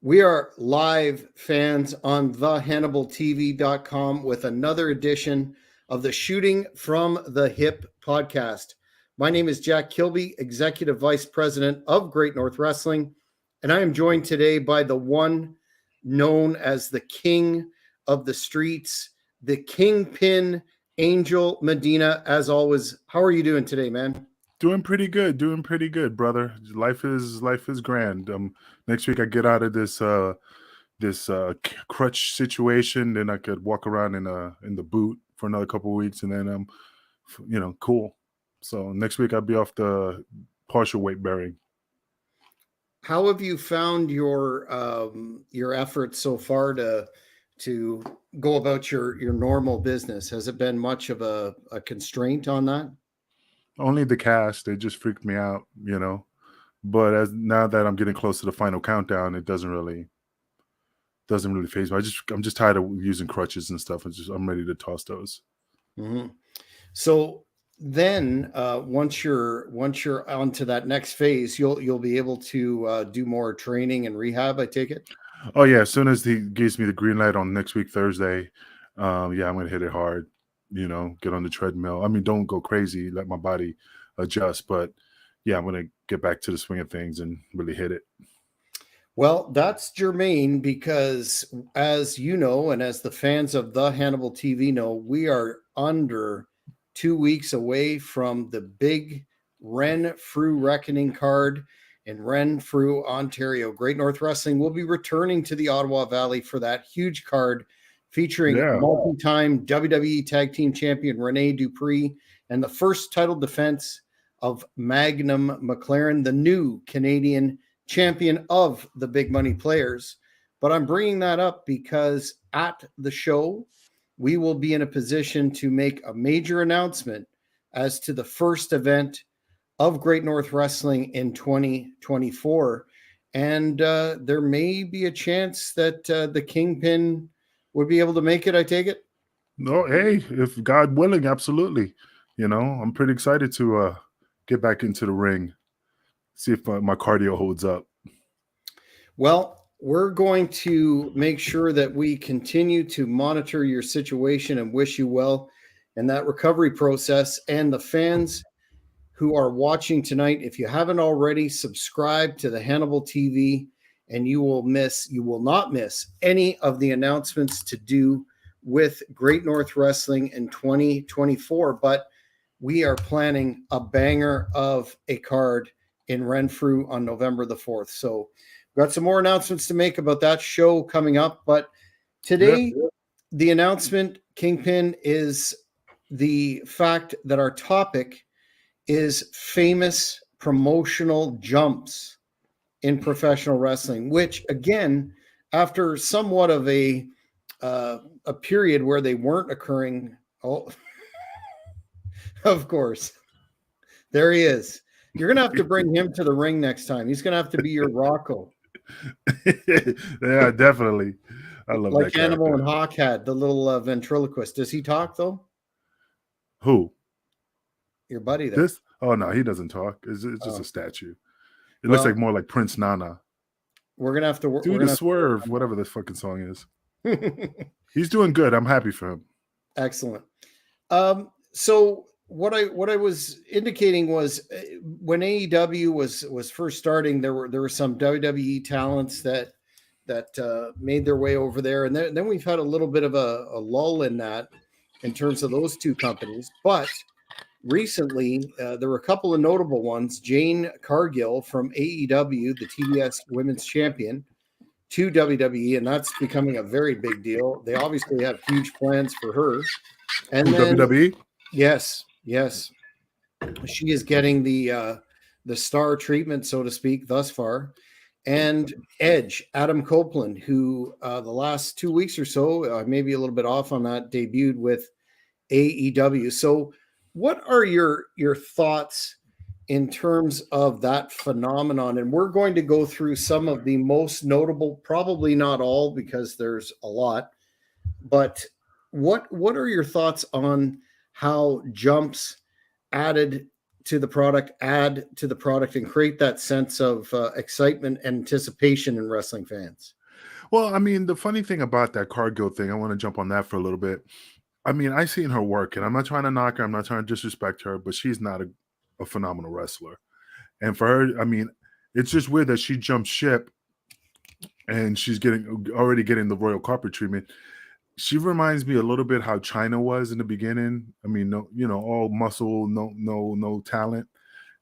We are live fans on thehannibaltv.com with another edition of the Shooting from the Hip podcast. My name is Jack Kilby, Executive Vice President of Great North Wrestling, and I am joined today by the one known as the King of the Streets, the Kingpin, Angel Medina. As always, how are you doing today, man? Doing pretty good, brother. Life is grand. Next week I get out of this crutch situation, then I could walk around in the boot for another couple of weeks, and then cool. So next week I'll be off the partial weight bearing. How have you found your efforts so far to go about your normal business? Has it been much of a constraint on that? Only the cast, they just freaked me out, But now that I'm getting close to the final countdown, it doesn't really phase me. I'm just tired of using crutches and stuff. I'm ready to toss those. Mm-hmm. So then, once you're onto that next phase, you'll be able to do more training and rehab, I take it. Oh yeah, as soon as he gives me the green light on next week Thursday, I'm gonna hit it hard. Get on the treadmill. I mean, don't go crazy. Let my body adjust. But yeah, I'm gonna get back to the swing of things and really hit it. Well, that's germane because, as you know, and as the fans of the Hannibal TV know, we are under 2 weeks away from the big Renfrew Reckoning card in Renfrew, Ontario. Great North Wrestling will be returning to the Ottawa Valley for that huge card featuring multi-time WWE Tag Team Champion Rene Dupree and the first title defense of Magnum McLaren, the new Canadian champion of the Big Money Players. But I'm bringing that up because at the show, we will be in a position to make a major announcement as to the first event of Great North Wrestling in 2024. And there may be a chance that the Kingpin would be able to make it, I take it? No, hey, if God willing, absolutely. I'm pretty excited to get back into the ring, see if my cardio holds up. Well, we're going to make sure that we continue to monitor your situation and wish you well in that recovery process. And the fans who are watching tonight, if you haven't already, subscribe to the Hannibal TV, and you will not miss any of the announcements to do with Great North Wrestling in 2024. But we are planning a banger of a card in Renfrew on November the 4th. So we've got some more announcements to make about that show coming up. But today, the announcement, Kingpin, is the fact that our topic is famous promotional jumps in professional wrestling, which, again, after somewhat of a period where they weren't occurring. Oh, of course. There he is. You're going to have to bring him to the ring next time. He's going to have to be your Rocco. Yeah, definitely. I love like that Hannibal character. and Hawk had, the little ventriloquist. Does he talk, though? Who? Your buddy there. Oh, no, he doesn't talk. It's just a statue. It looks like more like Prince Nana. We're gonna have to do the swerve, whatever this fucking song is. He's doing good. I'm happy for him. Excellent. So what I was indicating was when AEW was first starting, there were some WWE talents that made their way over there, and then we've had a little bit of a lull in that in terms of those two companies, but recently, there were a couple of notable ones. Jane Cargill from AEW, the TBS Women's Champion, to WWE, and that's becoming a very big deal. They obviously have huge plans for her. And then, WWE? Yes. She is getting the star treatment, so to speak, thus far. And Edge, Adam Copeland, who the last 2 weeks or so, maybe a little bit off on that, debuted with AEW. So what are your thoughts in terms of that phenomenon? And we're going to go through some of the most notable, probably not all because there's a lot, but what are your thoughts on how jumps added to the product, add to the product, and create that sense of excitement and anticipation in wrestling fans. Well, I mean, the funny thing about that Cargill thing, I want to jump on that for a little bit. I mean, I seen her work, and I'm not trying to knock her. I'm not trying to disrespect her, but she's not a phenomenal wrestler. And for her, I mean, it's just weird that she jumped ship and she's already getting the royal carpet treatment. She reminds me a little bit how China was in the beginning. I mean, no, all muscle, no talent.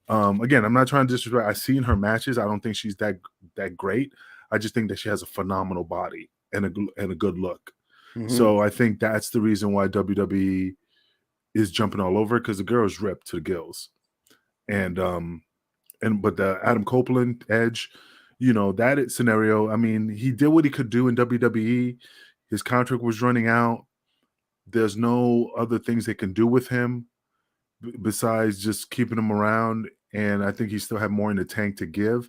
Again, I'm not trying to disrespect. I've seen her matches. I don't think she's that great. I just think that she has a phenomenal body and a good look. Mm-hmm. So I think that's the reason why WWE is jumping all over, because the girl is ripped to the gills. And but the Adam Copeland Edge, that scenario, I mean, he did what he could do in WWE. His contract was running out. There's no other things they can do with him besides just keeping him around. And I think he still had more in the tank to give.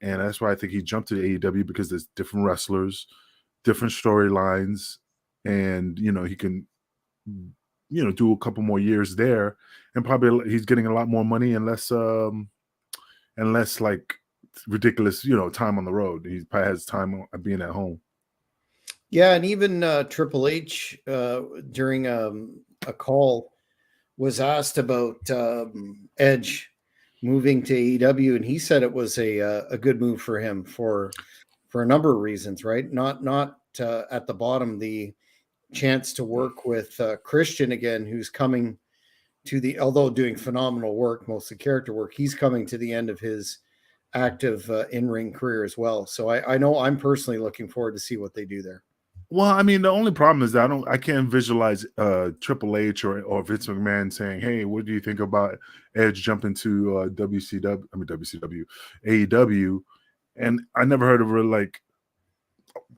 And that's why I think he jumped to AEW, because there's different wrestlers, different storylines, and he can do a couple more years there, and probably he's getting a lot more money and less like ridiculous time on the road. He probably has time being at home. Yeah, and even Triple H during a call was asked about Edge moving to AEW, and he said it was a good move for him for a number of reasons, right? Not at the bottom, the chance to work with Christian again, who's coming to although doing phenomenal work, mostly character work, he's coming to the end of his active in-ring career as well. So I know I'm personally looking forward to see what they do there. Well, I mean, the only problem is that I can't visualize Triple H or Vince McMahon saying, "Hey, what do you think about Edge jumping to WCW, AEW?" And I never heard of her like,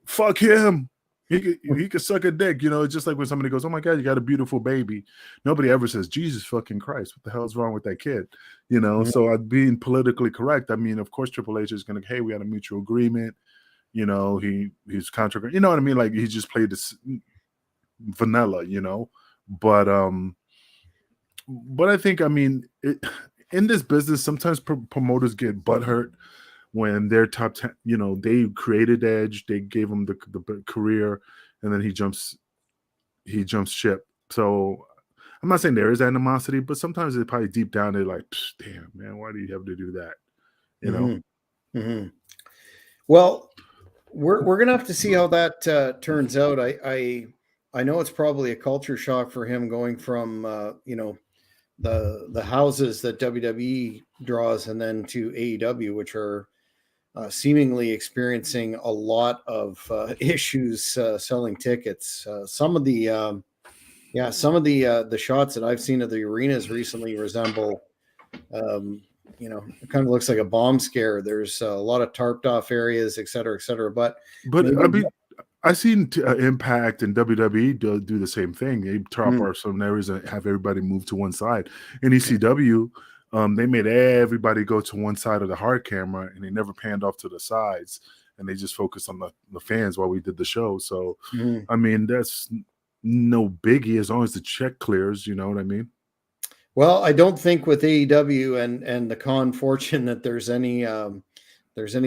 "Fuck him. He could suck a dick." It's just like when somebody goes, "Oh my God, you got a beautiful baby." Nobody ever says, "Jesus fucking Christ, what the hell's wrong with that kid?" Mm-hmm. So I'm being politically correct. I mean, of course, Triple H is going to, "Hey, we had a mutual agreement." He's contract. You know what I mean? Like, he just played this vanilla. But I think, I mean, in this business, sometimes promoters get butthurt when they're top 10. They created Edge, they gave him the career, and then he jumps ship. So I'm not saying there is animosity, but sometimes it's probably deep down they're like, "Damn, man, why do you have to do that?" Mm-hmm. Mm-hmm. Well, we're gonna have to see how that turns out. I know it's probably a culture shock for him going from the houses that WWE draws and then to AEW, which are seemingly experiencing a lot of issues selling tickets. Some of the shots that I've seen of the arenas recently resemble it kind of looks like a bomb scare. There's a lot of tarped off areas, et cetera, et cetera. But I mean, I've seen Impact and WWE do the same thing. They tarp off some areas and have everybody move to one side. In ECW, they made everybody go to one side of the hard camera, and they never panned off to the sides, and they just focused on the fans while we did the show. So, I mean, that's no biggie as long as the check clears. You know what I mean? Well, I don't think with AEW and the Con Fortune that there's any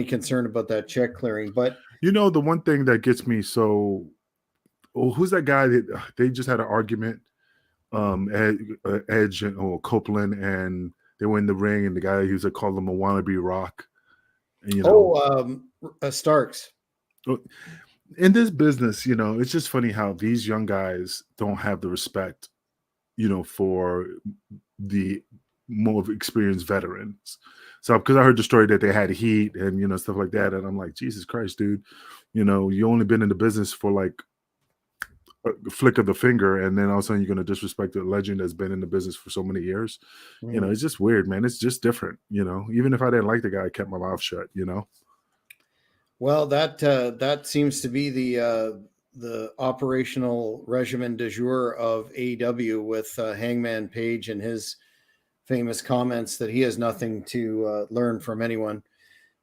concern about that check clearing. But the one thing that gets me who's that guy that they just had an argument? Edge and Copeland, and they were in the ring, and the guy who's called him a wannabe Rock. And, Starks. In this business, it's just funny how these young guys don't have the respect, for the more experienced veterans. So, because I heard the story that they had heat and stuff like that, and I'm like, Jesus Christ, dude, you only been in the business for like a flick of the finger, and then all of a sudden you're going to disrespect a legend that's been in the business for so many years. It's just weird, man. It's just different. Even if I didn't like the guy, I kept my mouth shut. Well, that seems to be the operational regimen du jour of AEW, with Hangman Page and his famous comments that he has nothing to learn from anyone.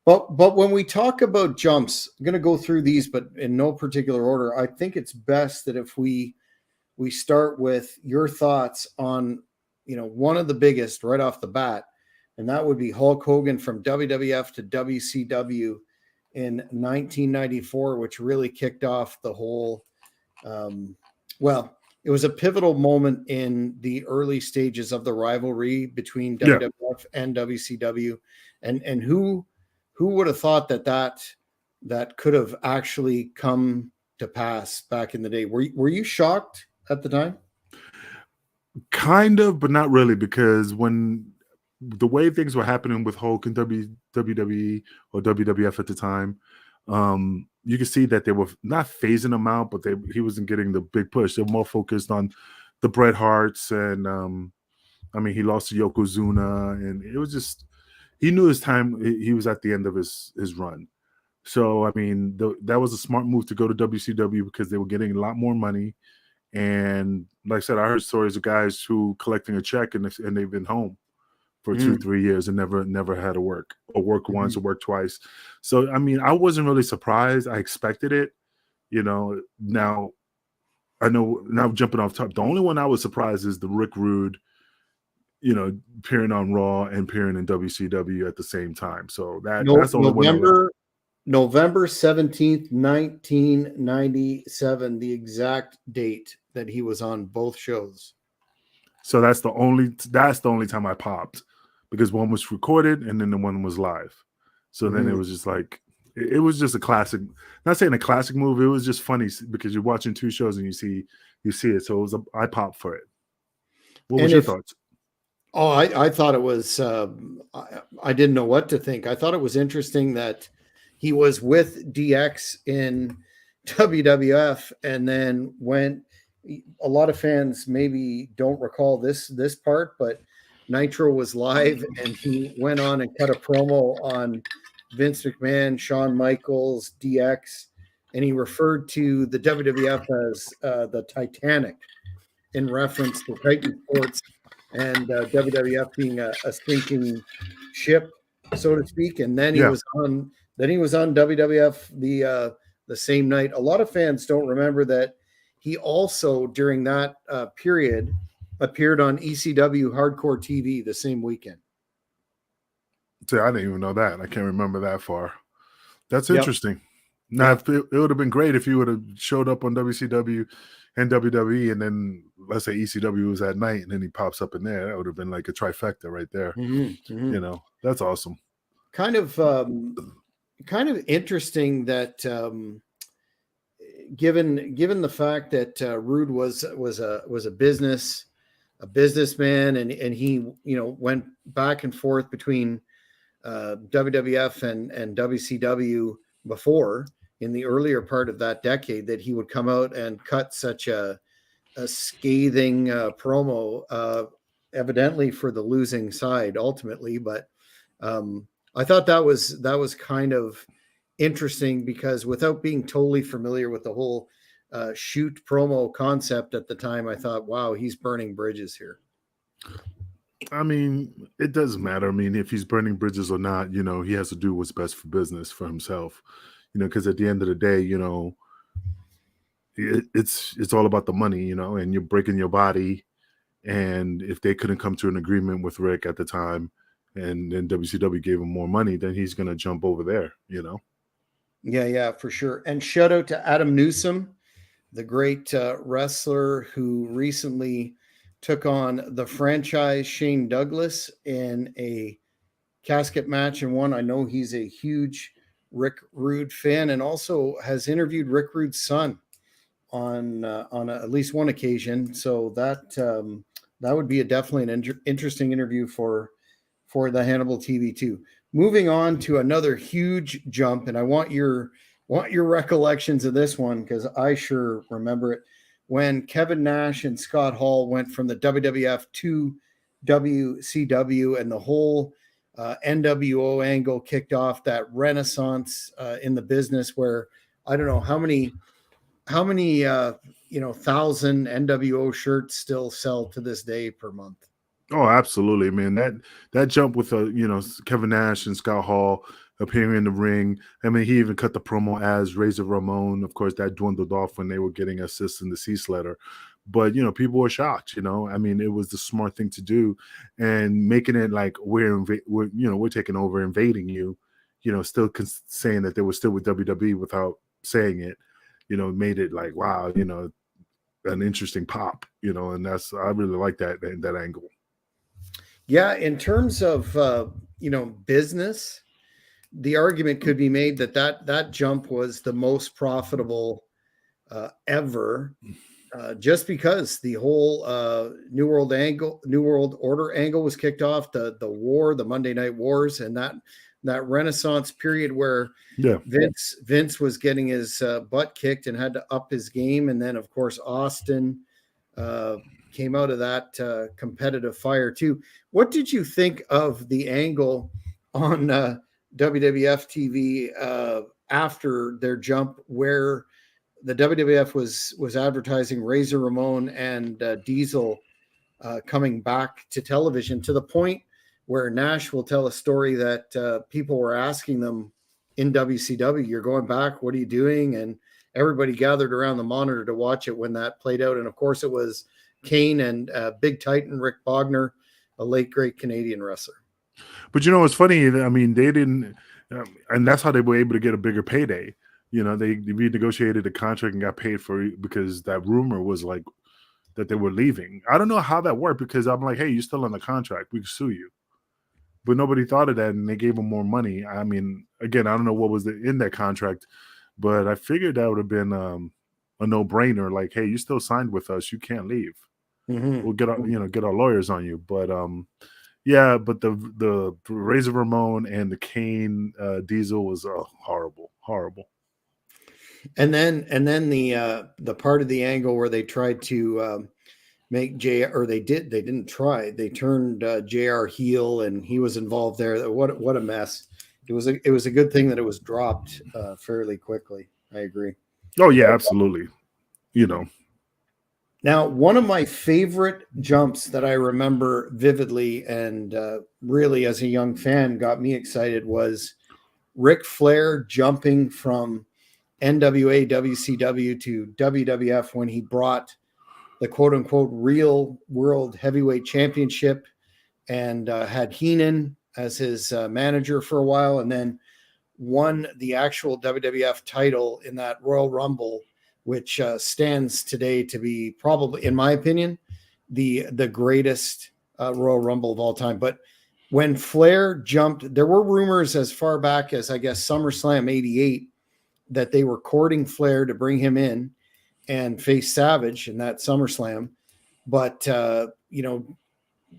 But when we talk about jumps, I'm going to go through these, but in no particular order. I think it's best that if we start with your thoughts on one of the biggest right off the bat, and that would be Hulk Hogan from WWF to WCW in 1994, which really kicked off the whole. Well, it was a pivotal moment in the early stages of the rivalry between Yeah. WWF and WCW, and who would have thought that could have actually come to pass back in the day? Were you shocked at the time? Kind of, but not really, because when the way things were happening with Hulk and WWE or WWF at the time, you could see that they were not phasing him out, but he wasn't getting the big push. They were more focused on the Bret Harts, and I mean, he lost to Yokozuna, and it was just he knew his time. He was at the end of his run. So I mean, that was a smart move to go to WCW because they were getting a lot more money. And like I said, I heard stories of guys who collecting a check and they've been home for 2-3 years and never had to work or work once or work twice. So I mean, I wasn't really surprised. I expected it. Now I know, now jumping off top, the only one I was surprised is the Rick Rude, appearing on Raw and appearing in WCW at the same time. So that's the only one I was. November 17th, 1997, the exact date that he was on both shows. So that's the only time I popped, because one was recorded and then the one was live. So then it was just like, it was just a classic, not saying a classic movie. It was just funny because you're watching two shows and you see it. So I popped for it. What was your thoughts? Oh, I thought it was, I didn't know what to think. I thought it was interesting that he was with DX in WWF and then went. A lot of fans maybe don't recall this part, but Nitro was live and he went on and cut a promo on Vince McMahon, Shawn Michaels, DX, and he referred to the WWF as the Titanic in reference to Titan Sports and WWF being a sinking ship, so to speak. And then he was on WWF the same night. A lot of fans don't remember that he also, during that period, appeared on ECW Hardcore TV the same weekend. See, I didn't even know that. I can't remember that far. That's interesting. Now, it would have been great if he would have showed up on WCW and WWE, and then let's say ECW was at night, and then he pops up in there. That would have been like a trifecta right there. That's awesome. Kind of interesting that given the fact that Rude was a businessman, and he went back and forth between WWF and WCW before, in the earlier part of that decade, that he would come out and cut such a scathing promo, evidently for the losing side ultimately. But I thought that was kind of interesting, because without being totally familiar with the whole shoot promo concept at the time, I thought, wow, he's burning bridges here. I mean, it doesn't matter. I mean, if he's burning bridges or not, he has to do what's best for business, for himself, because at the end of the day, it's all about the money, and you're breaking your body. And if they couldn't come to an agreement with Rick at the time, and then WCW gave him more money, then he's going to jump over there, Yeah, for sure. And shout out to Adam Newsom, the great wrestler who recently took on the franchise Shane Douglas in a casket match and won. I know he's a huge Rick Rude fan, and also has interviewed Rick Rude's son on at least one occasion. So that would be definitely an interesting interview for the Hannibal TV too. Moving on to another huge jump, and I want your recollections of this one, because I sure remember it, when Kevin Nash and Scott Hall went from the WWF to WCW, and the whole NWO angle kicked off that renaissance in the business, where I don't know how many thousand NWO shirts still sell to this day per month. Oh, absolutely, man. That jump with Kevin Nash and Scott Hall appearing in the ring. I mean, he even cut the promo as Razor Ramon. Of course, that dwindled off when they were getting assists in the Cease letter. But people were shocked. I mean, it was the smart thing to do, and making it like we're taking over, invading you. Still saying that they were still with WWE without saying it. Made it like, wow, an interesting pop. And I really like that angle. Yeah, in terms of business, the argument could be made that jump was the most profitable ever, just because the whole New World Order angle was kicked off, the Monday Night Wars, and that Renaissance period where Yeah. Vince was getting his butt kicked and had to up his game, and then of course Austin came out of that competitive fire too. What did you think of the angle on WWF TV after their jump, where the WWF was advertising Razor Ramon and Diesel coming back to television, to the point where Nash will tell a story that people were asking them in WCW, "You're going back? What are you doing?" And everybody gathered around the monitor to watch it when that played out. And of course, it was Kane and Big Titan Rick Bogner, a late great Canadian wrestler. But what's funny? I mean, they didn't, and that's how they were able to get a bigger payday. They renegotiated the contract and got paid for it because that rumor was like that they were leaving. I don't know how that worked, because I'm like, hey, you're still on the contract, we can sue you. But nobody thought of that, and they gave them more money. I mean, again, I don't know what was in that contract, but I figured that would have been a no-brainer. Like, hey, you still signed with us, you can't leave. Mm-hmm. We'll get our lawyers on you. But yeah, but the Razor Ramon and the Kane Diesel was horrible. And then the part of the angle where they tried to make they didn't try. They turned JR heel, and he was involved there. What a mess. It was a good thing that it was dropped fairly quickly. I agree. Oh yeah, absolutely. Now, one of my favorite jumps that I remember vividly, and really as a young fan got me excited, was Ric Flair jumping from NWA WCW to WWF when he brought the quote unquote real world heavyweight championship, and had Heenan as his manager for a while, and then won the actual WWF title in that Royal Rumble, which stands today to be, probably, in my opinion, the greatest Royal Rumble of all time. But when Flair jumped, there were rumors as far back as, I guess, SummerSlam '88 that they were courting Flair to bring him in and face Savage in that SummerSlam. But,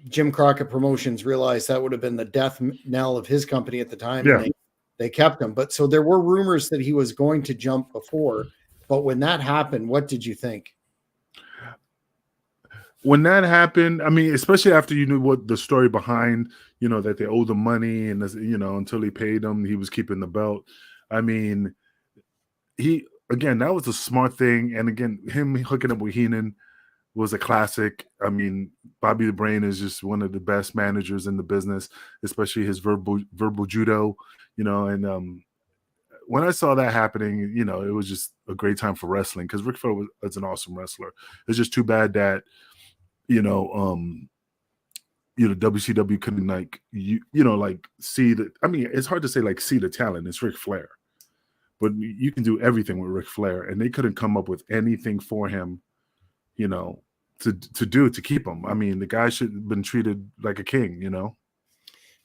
Jim Crockett Promotions realized that would have been the death knell of his company at the time. Yeah. And they kept him. But so there were rumors that he was going to jump before. But when that happened, what did you think? When that happened, I mean, especially after you knew what the story behind, that they owed the money, and until he paid them, he was keeping the belt. I mean, that was a smart thing. And again, him hooking up with Heenan was a classic. I mean, Bobby the Brain is just one of the best managers in the business, especially his verbal judo, and when I saw that happening, it was just a great time for wrestling, because Ric Flair was an awesome wrestler. It's just too bad that, WCW couldn't see the. I mean, it's hard to say see the talent. It's Ric Flair, but you can do everything with Ric Flair, and they couldn't come up with anything for him, to keep him. I mean, the guy should have been treated like a king.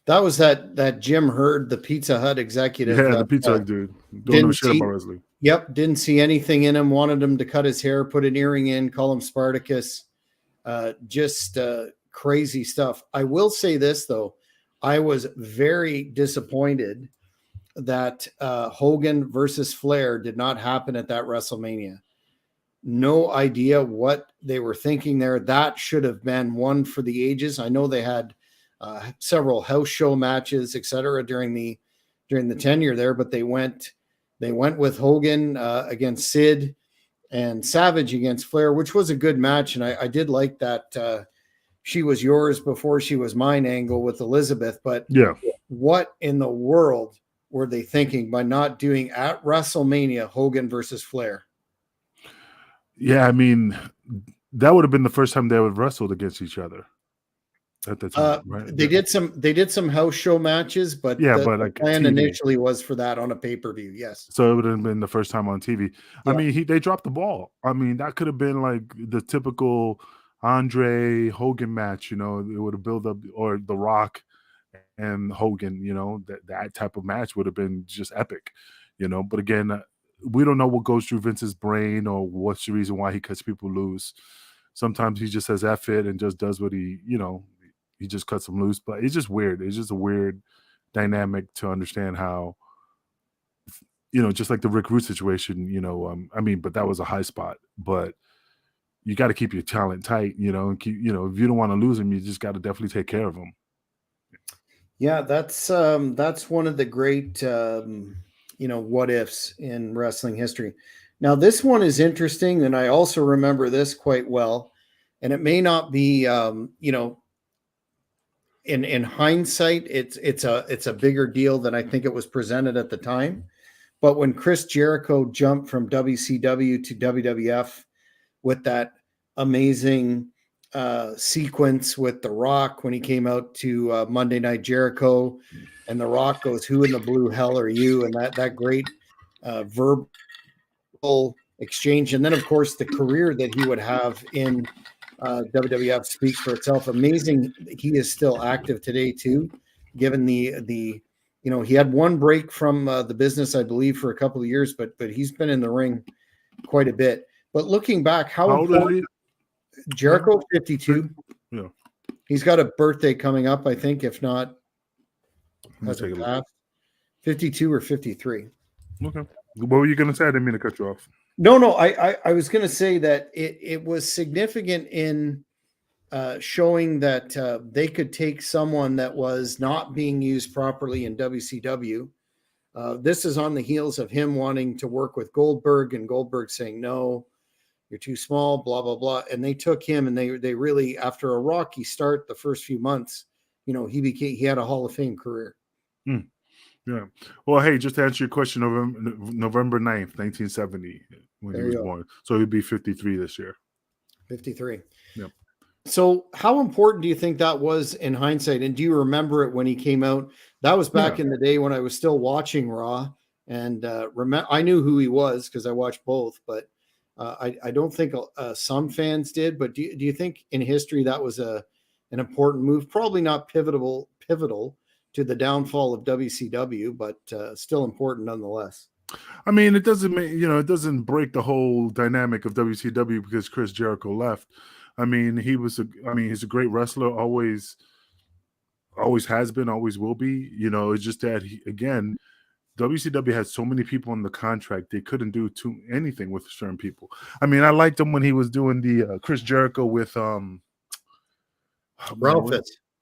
That was that Jim Hurd, the Pizza Hut executive. Yeah, the Pizza Hut dude. Don't know shit about wrestling. Yep, didn't see anything in him. Wanted him to cut his hair, put an earring in, call him Spartacus. Just crazy stuff. I will say this, though. I was very disappointed that Hogan versus Flair did not happen at that WrestleMania. No idea what they were thinking there. That should have been one for the ages. I know they had several house show matches, etc., during the tenure there, but they went with Hogan against Sid, and Savage against Flair, which was a good match. And I did like that she was yours before she was mine angle with Elizabeth. But yeah, what in the world were they thinking by not doing at WrestleMania Hogan versus Flair? Yeah, I mean, that would have been the first time they would have wrestled against each other at the time, right? They did some house show matches, but Yeah, the but like plan TV. initially was for that on a pay-per-view. Yes. So it would have been the first time on TV. I Yeah. mean, they dropped the ball. I mean, that could have been like the typical Andre Hogan match. It would have built up, or The Rock and Hogan. That type of match would have been just epic. But again, we don't know what goes through Vince's brain or what's the reason why he cuts people loose. Sometimes he just says F it and just does what he just cuts them loose. But it's just weird. It's just a weird dynamic to understand how, just like the Rick Rude situation, I mean, but that was a high spot. But you got to keep your talent tight, and keep, if you don't want to lose them, you just got to definitely take care of them. Yeah, that's one of the great what ifs in wrestling history. Now, this one is interesting, and I also remember this quite well. And it may not be, in hindsight, it's a bigger deal than I think it was presented at the time. But when Chris Jericho jumped from WCW to WWF with that amazing sequence with The Rock when he came out to Monday Night Jericho, and The Rock goes, "Who in the blue hell are you?" And that great verbal exchange, and then of course the career that he would have in WWF speaks for itself. Amazing, he is still active today too, given the he had one break from the business, I believe, for a couple of years, but he's been in the ring quite a bit. But looking back, how old is he? Jericho, 52. Yeah. He's got a birthday coming up, I think, if not, Let's take a look. 52 or 53. Okay. What were you going to say? I didn't mean to cut you off. No, I was going to say that it was significant in showing that they could take someone that was not being used properly in WCW. This is on the heels of him wanting to work with Goldberg, and Goldberg saying, "No, you're too small, blah, blah, blah." And they took him, and they really, after a rocky start the first few months, he had a Hall of Fame career. Yeah. Well, hey, just to answer your question, November 9th, 1970, when he was born. So he'd be 53 this year. 53. Yeah. So how important do you think that was in hindsight? And do you remember it when he came out? That was back in the day when I was still watching Raw. And I knew who he was because I watched both, but I don't think some fans did. But do you think in history that was an important move? Probably not pivotal to the downfall of WCW, but still important nonetheless. I mean, it doesn't break the whole dynamic of WCW because Chris Jericho left. I mean, he's a great wrestler, always has been, always will be. It's just that again, WCW had so many people on the contract, they couldn't do anything with certain people. I mean, I liked him when he was doing the Chris Jericho with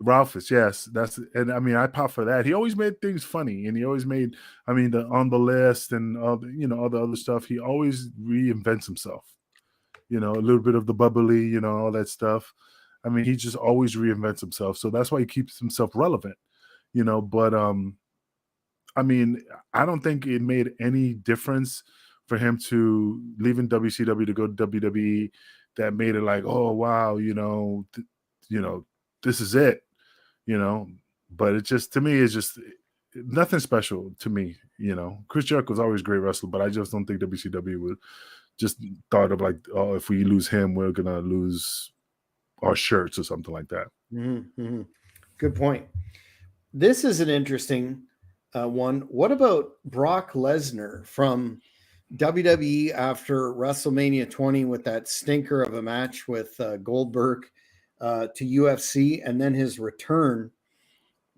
Ralphus, yes. And I mean, I pop for that. He always made things funny, and he always made, the On the List and all the other stuff. He always reinvents himself. A little bit of the bubbly, all that stuff. I mean, he just always reinvents himself. So that's why he keeps himself relevant. But I mean, I don't think it made any difference for him to leaving WCW to go to WWE. That made it like, oh wow, this is it. But it just, to me, it's just nothing special to me. Chris Jericho was always a great wrestler, but I just don't think WCW would just thought of like, oh, if we lose him, we're gonna lose our shirts or something like that. Mm-hmm. Good point. This is an interesting one. What about Brock Lesnar from WWE after WrestleMania 20 with that stinker of a match with Goldberg to UFC, and then his return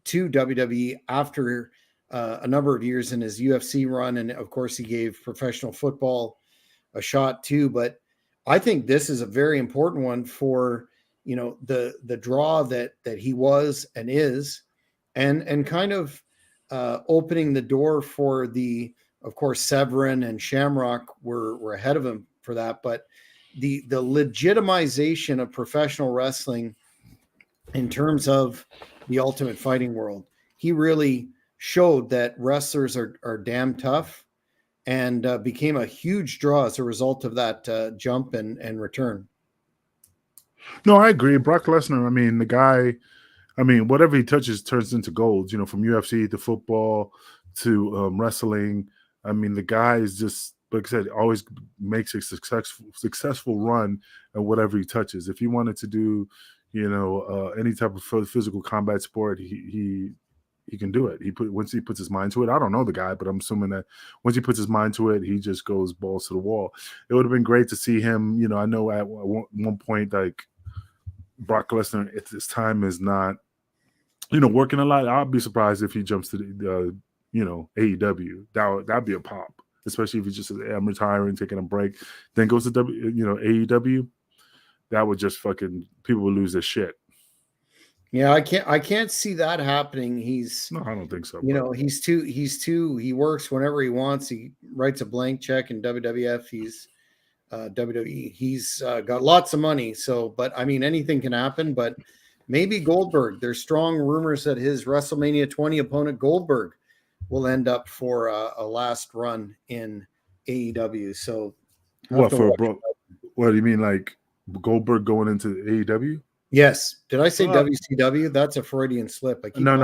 to WWE after a number of years in his UFC run, and of course he gave professional football a shot too. But I think this is a very important one for the draw that he was and is, and kind of opening the door for the, of course, Severin and Shamrock were ahead of him for that, but the legitimization of professional wrestling in terms of the Ultimate Fighting world, he really showed that wrestlers are damn tough, and became a huge draw as a result of that jump and return. No, I agree. Brock Lesnar, I mean, the guy, I mean, whatever he touches turns into gold, from UFC to football to wrestling. I mean, the guy is just, like I said, always makes a successful run at whatever he touches. If he wanted to do, any type of physical combat sport, he can do it. Once he puts his mind to it. I don't know the guy, but I'm assuming that once he puts his mind to it, he just goes balls to the wall. It would have been great to see him. I know at one point, like Brock Lesnar at this time is not, working a lot. I'll be surprised if he jumps to the, AEW. That'd be a pop, especially if he just says, hey, I'm retiring, taking a break, then goes to AEW. That would just fucking, people would lose their shit. Yeah, I can't see that happening. No, I don't think so. He works whenever he wants. He writes a blank check in WWF. He's WWE. He's got lots of money. So, but I mean, anything can happen. But maybe Goldberg. There's strong rumors that his WrestleMania 20 opponent Goldberg will end up for a last run in AEW. So, What for, bro? What do you mean, like Goldberg going into AEW? Yes. Did I say WCW? That's a Freudian slip. No.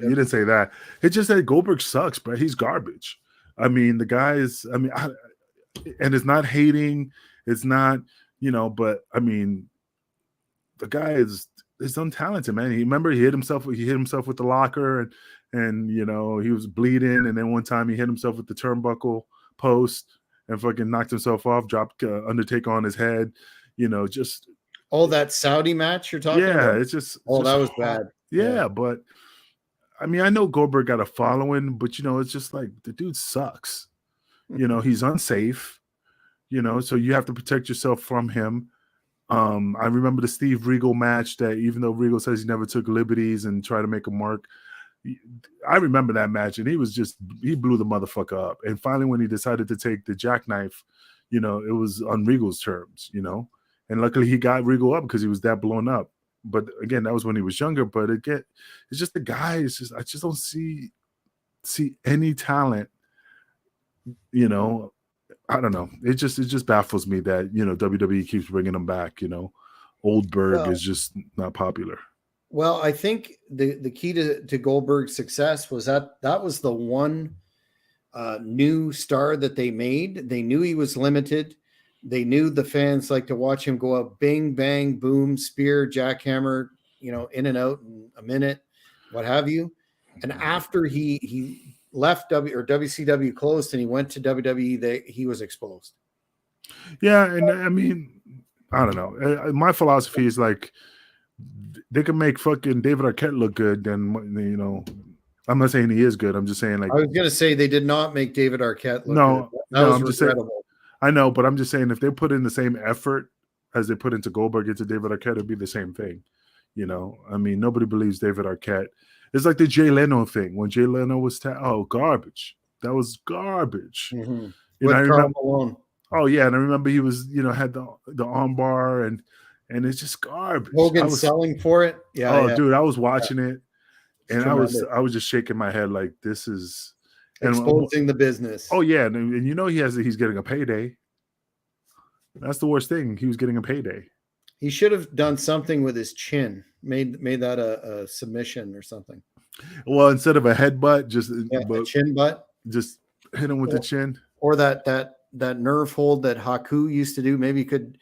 You didn't say that. It just said Goldberg sucks, bro. He's garbage. I mean, the guy is. I mean, and it's not hating. It's not, but I mean, the guy is untalented, man. He hit himself with the locker, and he was bleeding, and then one time he hit himself with the turnbuckle post and fucking knocked himself off, dropped Undertaker on his head, just. Oh, that Saudi match you're talking about? Yeah, it's just. That was bad. Yeah, but I mean, I know Goldberg got a following, but it's just like the dude sucks. He's unsafe. So you have to protect yourself from him. I remember the Steve Regal match that, even though Regal says he never took liberties and tried to make him work, I remember that match, and he blew the motherfucker up. And finally, when he decided to take the jackknife, it was on Regal's terms, and luckily he got Regal up because he was that blown up. But again, that was when he was younger. But again, it's just the guy. It's just, I just don't see any talent. I don't know. It just baffles me that WWE keeps bringing him back. Oldberg is just not popular. Well, I think the key to Goldberg's success was that was the one new star that they made. They knew he was limited. They knew the fans like to watch him go up, bing, bang, boom, spear, jackhammer, in and out in a minute, what have you. And after he left WCW closed and he went to WWE, he was exposed. Yeah, and I mean, I don't know. My philosophy is like, they can make fucking David Arquette look good, then I'm not saying he is good. I'm just saying, like, I was gonna say they did not make David Arquette look good. That was regrettable. I know, but I'm just saying, if they put in the same effort as they put into Goldberg into David Arquette, it'd be the same thing. I mean, nobody believes David Arquette. It's like the Jay Leno thing. When Jay Leno was garbage. That was garbage. Mm-hmm. With Karl Malone. Oh yeah, and I remember he was, had the arm bar, and it's just garbage. Hogan selling for it. Yeah. Oh, dude, I was watching it, and tremendous. I was just shaking my head like, this is exposing the business. Oh yeah, and he's getting a payday. That's the worst thing. He was getting a payday. He should have done something with his chin. Made that a submission or something. Well, instead of a headbutt, just a chin butt. Just hit him with the chin. Or that nerve hold that Haku used to do. Maybe he could,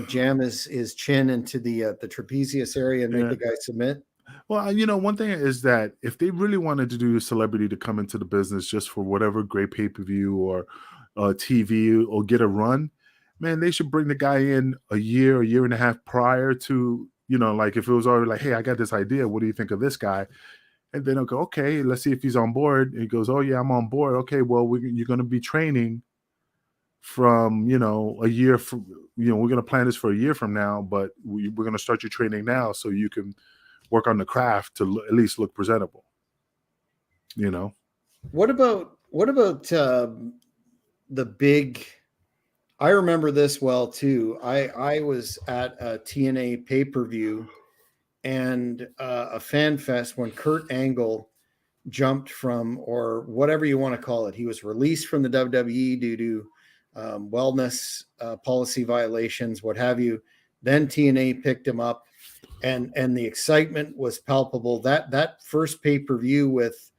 jam his chin into the trapezius area and make the guy submit. Well, one thing is that if they really wanted to do a celebrity to come into the business just for whatever great pay-per-view or TV or get a run, man, they should bring the guy in a year and a half prior to, like if it was already like, hey, I got this idea. What do you think of this guy? And then I'll go, okay, let's see if he's on board. And he goes, oh yeah, I'm on board. Okay, well, you're going to be training from, a year from, we're going to plan this for a year from now, but we're going to start your training now so you can work on the craft to at least look presentable. What about the big? I remember this well too. I was at a TNA pay-per-view and a fan fest when Kurt Angle jumped from, or whatever you want to call it, he was released from the WWE due to wellness policy violations, what have you. Then TNA picked him up, and the excitement was palpable. That first pay-per-view with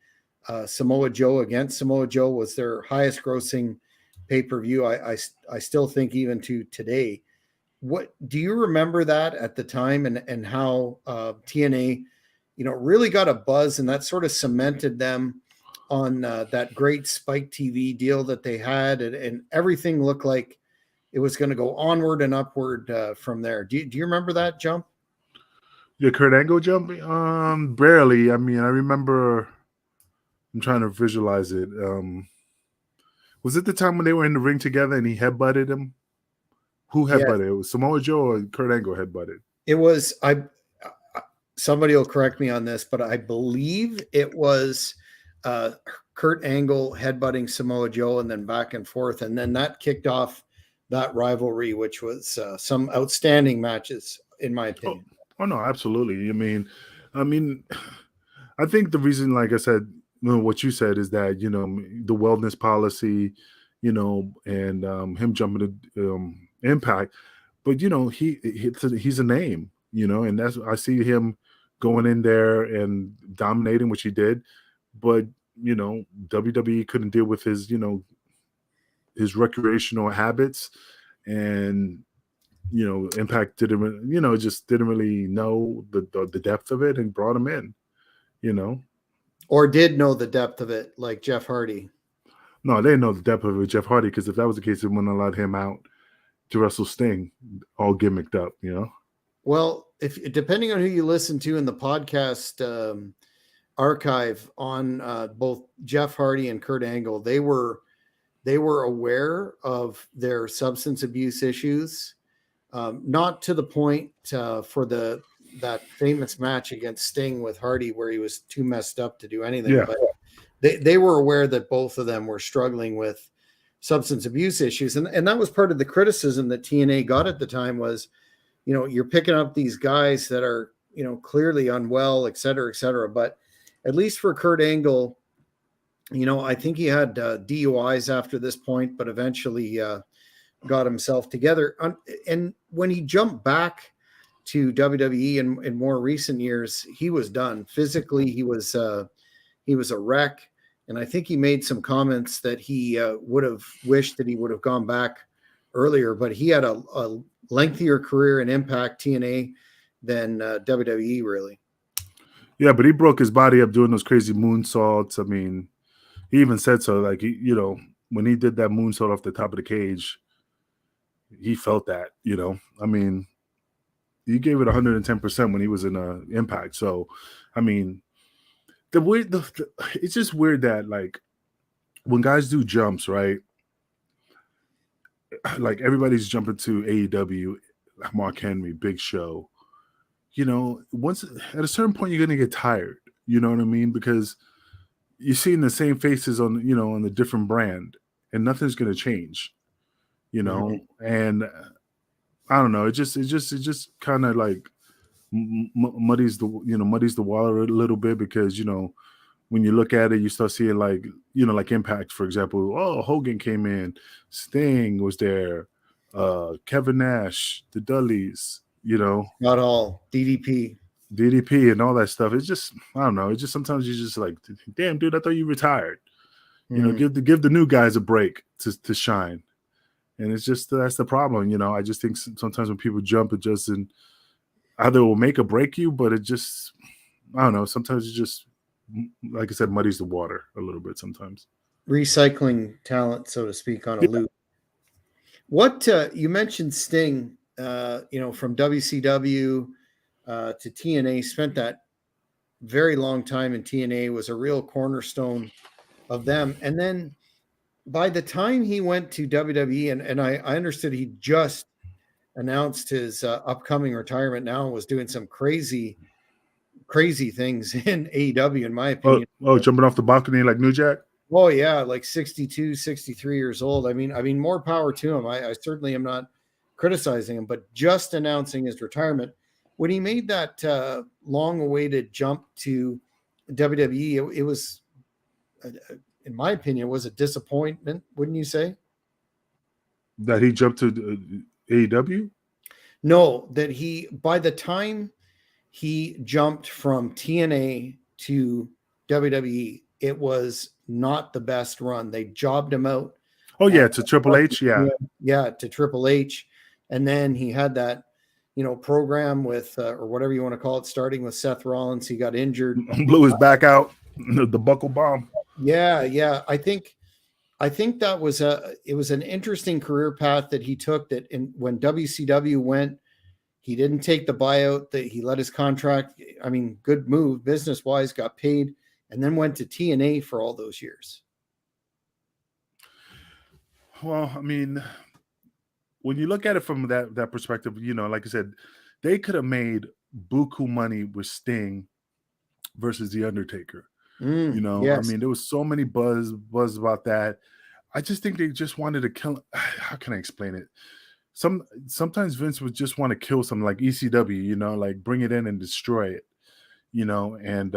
Samoa Joe against Samoa Joe was their highest grossing pay-per-view. I still think even to today. What do you remember that at the time, and how TNA, really got a buzz, and that sort of cemented them on that great Spike TV deal that they had, and everything looked like it was going to go onward and upward from there. Do you remember that jump? Yeah, Kurt Angle jumping? Barely. I mean, I remember. I'm trying to visualize it. Was it the time when they were in the ring together and he headbutted him? Who Yeah, headbutted? It was Samoa Joe or Kurt Angle headbutted? it was. Somebody will correct me on this, but I believe it was Kurt Angle headbutting Samoa Joe, and then back and forth, and then that kicked off that rivalry, which was some outstanding matches, in my opinion. Oh no, absolutely. I mean, I think the reason, like I said, what you said is that the wellness policy, and him jumping to Impact, but he's a name, and that's I see him going in there and dominating, which he did, but WWE couldn't deal with his recreational habits, and Impact just didn't really know the depth of it and brought him in, Or did know the depth of it, like Jeff Hardy. No, they didn't know the depth of it, Jeff Hardy, because if that was the case, they wouldn't have allowed him out to wrestle Sting, all gimmicked up, Well, if depending on who you listen to in the podcast archive on both Jeff Hardy and Kurt Angle, they were aware of their substance abuse issues, not to the point for that famous match against Sting with Hardy where he was too messed up to do anything. Yeah. But they were aware that both of them were struggling with substance abuse issues, and that was part of the criticism that TNA got at the time was, you're picking up these guys that are clearly unwell, et cetera, but at least for Kurt Angle, I think he had DUIs after this point, but eventually got himself together. And when he jumped back to WWE in more recent years, he was done physically. He was a wreck, and I think he made some comments that he would have wished that he would have gone back earlier. But he had a lengthier career in Impact, TNA, than WWE, really. Yeah, but he broke his body up doing those crazy moonsaults. I mean, he even said so. Like, when he did that moonsault off the top of the cage, he felt that. I mean, he gave it 110% when he was in Impact. So, I mean, it's just weird that, like, when guys do jumps, right? Like, everybody's jumping to AEW, Mark Henry, Big Show. Once at a certain point, you're gonna get tired. You know what I mean? Because you're seeing the same faces on the different brand, and nothing's gonna change. Mm-hmm. And I don't know. It just kind of like muddies the water a little bit, because when you look at it, you start seeing like Impact, for example. Oh, Hogan came in, Sting was there, Kevin Nash, the Dudleys, Not all DDP. and all that stuff. It's just, I don't know. It's just sometimes you just like, damn, dude, I thought you retired. Give the new guys a break to shine. And it's just, that's the problem. I just think sometimes when people jump, it just either it will make or break you, but it just, I don't know. Sometimes it just, like I said, muddies the water a little bit sometimes. Recycling talent, so to speak, on a loop. What you mentioned Sting, from WCW to TNA, spent that very long time in TNA, was a real cornerstone of them. And then by the time he went to WWE, and I understood he just announced his upcoming retirement now, and was doing some crazy things in AEW, in my opinion. Oh, jumping off the balcony like New Jack? Oh yeah, like 62, 63 years old. I mean, more power to him. I certainly am not criticizing him, but just announcing his retirement, when he made that long-awaited jump to WWE, it was, in my opinion, it was a disappointment. Wouldn't you say? That he jumped to AEW? No, that by the time he jumped from TNA to WWE, it was not the best run. They jobbed him out. Oh yeah, to Triple H. Yeah, Yeah, to Triple H, and then he had that, program with or whatever you want to call it, starting with Seth Rollins. He got injured. blew his back out. The buckle bomb. Yeah, yeah. I think that was it was an interesting career path that he took. That when WCW went, he didn't take the buyout. That he let his contract. I mean, good move business wise. Got paid, and then went to TNA for all those years. Well, I mean, when you look at it from that perspective, like I said, they could have made buku money with Sting versus The Undertaker. I Yes. mean, there was so many buzz about that. I just think they just wanted to kill. How can I explain it? Sometimes Vince would just want to kill something like ECW, like bring it in and destroy it, and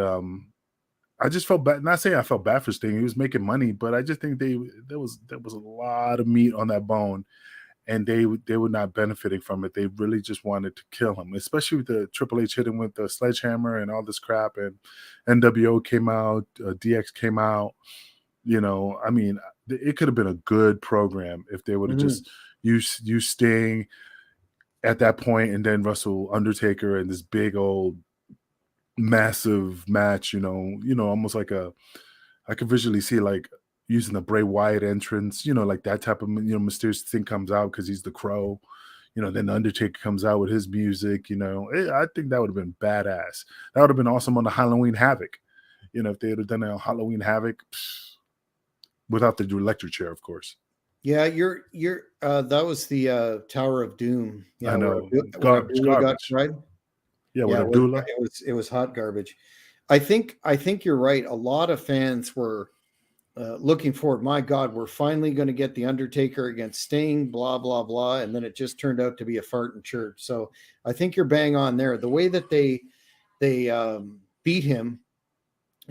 I just felt bad. Not saying I felt bad for Sting; he was making money, but I just think there was a lot of meat on that bone, and they were not benefiting from it. They really just wanted to kill him, especially with the Triple H hitting with the sledgehammer and all this crap. And NWO came out, DX came out. I mean, it could have been a good program if they would have just used Sting at that point, and then Russell Undertaker and this big old massive match. Almost like I could visually see like using the Bray Wyatt entrance, like that type of mysterious thing comes out because he's the Crow. Then the Undertaker comes out with his music. I think that would have been badass. That would have been awesome on the Halloween Havoc. If they had done it on Halloween Havoc, without the electric chair, of course. Yeah, you're that was the Tower of Doom. Yeah, I know, where garbage. got tried. Yeah, Yeah, with a doula. it was hot garbage. I think you're right. A lot of fans were looking forward. My God, we're finally going to get the Undertaker against Sting. Blah blah blah, and then it just turned out to be a fart in church. So I think you're bang on there. The way that they beat him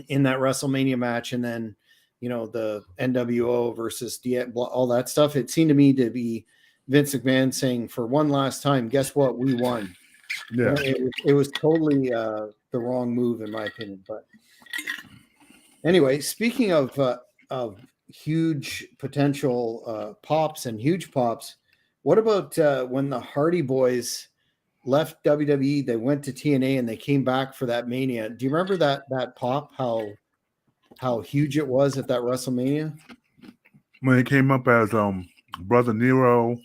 in that WrestleMania match, and then the NWO versus all that stuff. It seemed to me to be Vince McMahon saying, "For one last time, guess what? We won." Yeah, It was totally the wrong move in my opinion. But anyway, speaking of huge potential pops and huge pops, what about when the Hardy Boys left WWE? They went to TNA and they came back for that Mania. Do you remember that pop? How huge it was at that WrestleMania? when it came up as Brother Nero.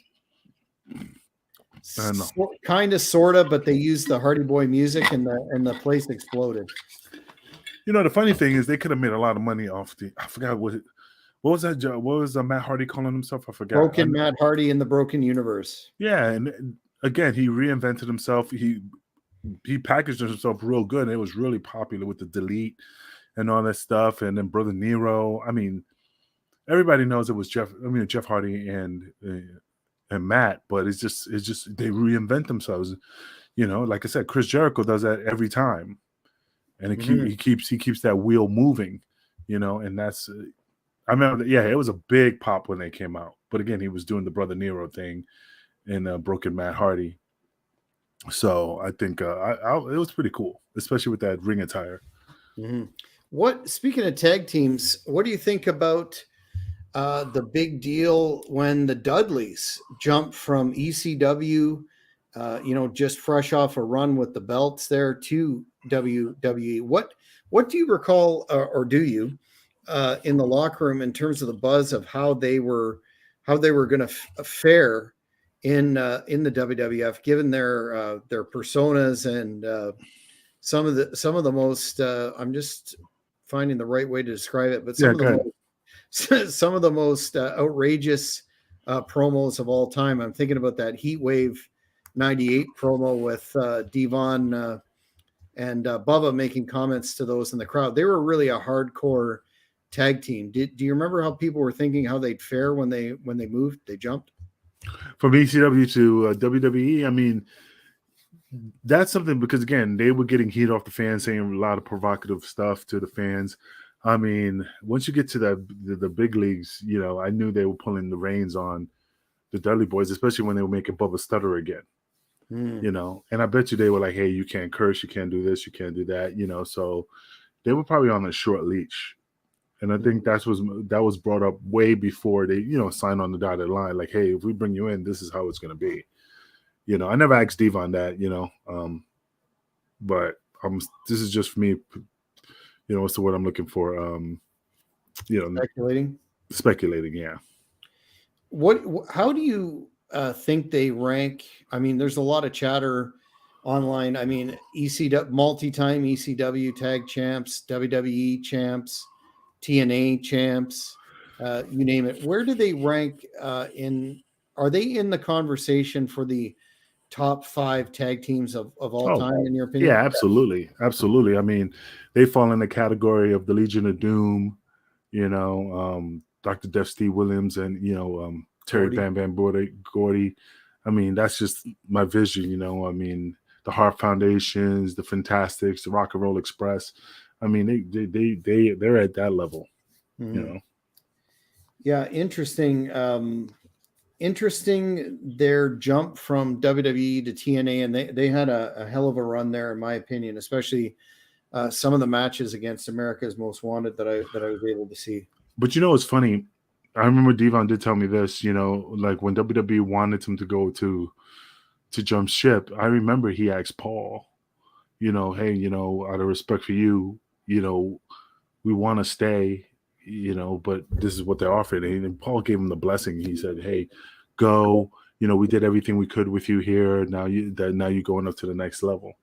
Kind of, sort of, but they used the Hardy Boy music and the place exploded. The funny thing is they could have made a lot of money off I forgot what was that? What was Matt Hardy calling himself? I forgot. Broken Matt Hardy in the Broken Universe. Yeah, and again, he reinvented himself. He packaged himself real good, and it was really popular with the Delete and all that stuff. And then Brother Nero. I mean, everybody knows it was Jeff Hardy and Matt, but it's just they reinvent themselves. Like I said, Chris Jericho does that every time, and he keeps that wheel moving. And that's. I remember, it was a big pop when they came out. But again, he was doing the Brother Nero thing in Broken Matt Hardy. So I think it was pretty cool, especially with that ring attire. Mm-hmm. Speaking of tag teams, what do you think about the big deal when the Dudleys jumped from ECW, just fresh off a run with the belts there, to WWE? What do you recall, or do you, in the locker room in terms of the buzz of how they were going to fare in the WWF, given their personas and some of the most I'm just finding the right way to describe it, but some of the most outrageous promos of all time. I'm thinking about that Heat Wave '98 promo with Devon and Bubba making comments to those in the crowd. They were really a hardcore tag team. Do you remember how people were thinking how they'd fare when they moved? They jumped from ECW to WWE. I mean, that's something, because again, they were getting heat off the fans, saying a lot of provocative stuff to the fans. I mean, once you get to the big leagues, I knew they were pulling the reins on the Dudley Boys, especially when they were making Bubba stutter again. Mm. you know. And I bet you they were like, hey, you can't curse, you can't do this, you can't do that, you know. So they were probably on a short leash. And I think that was brought up way before they, you know, signed on the dotted line. Like, hey, if we bring you in, this is how it's going to be. You know, I never asked Devon that, you know, but this is just for me. You know, what's the word I'm looking for? You know, Speculating. speculating. Yeah. How do you think they rank? I mean, there's a lot of chatter online. I mean, ECW, multi-time ECW tag champs, WWE champs, TNA champs, you name it. Where do they rank in? Are they in the conversation for the top 5 tag teams of all Oh, time, in your yeah, opinion? absolutely. Absolutely. I mean, they fall in the category of the Legion of Doom, you know, Dr. Death Steve Williams and, you know, Terry Gordy. Bam Bam Gordy. I mean, that's just my vision, you know. I mean, the Heart Foundations, the Fantastics, the Rock and Roll Express. I mean, they're at that level, you Mhm. know. Yeah, interesting. Interesting their jump from WWE to TNA, and they had a hell of a run there, in my opinion, especially some of the matches against America's Most Wanted that I was able to see. But you know, it's funny. I remember Devon did tell me this, you know, like when WWE wanted him to go to jump ship, I remember he asked Paul, you know, hey, you know, out of respect for you, you know, we want to stay, you know, but this is what they're offering. And Paul gave him the blessing. He said, hey, go. You know, we did everything we could with you here. Now you're going up to the next level.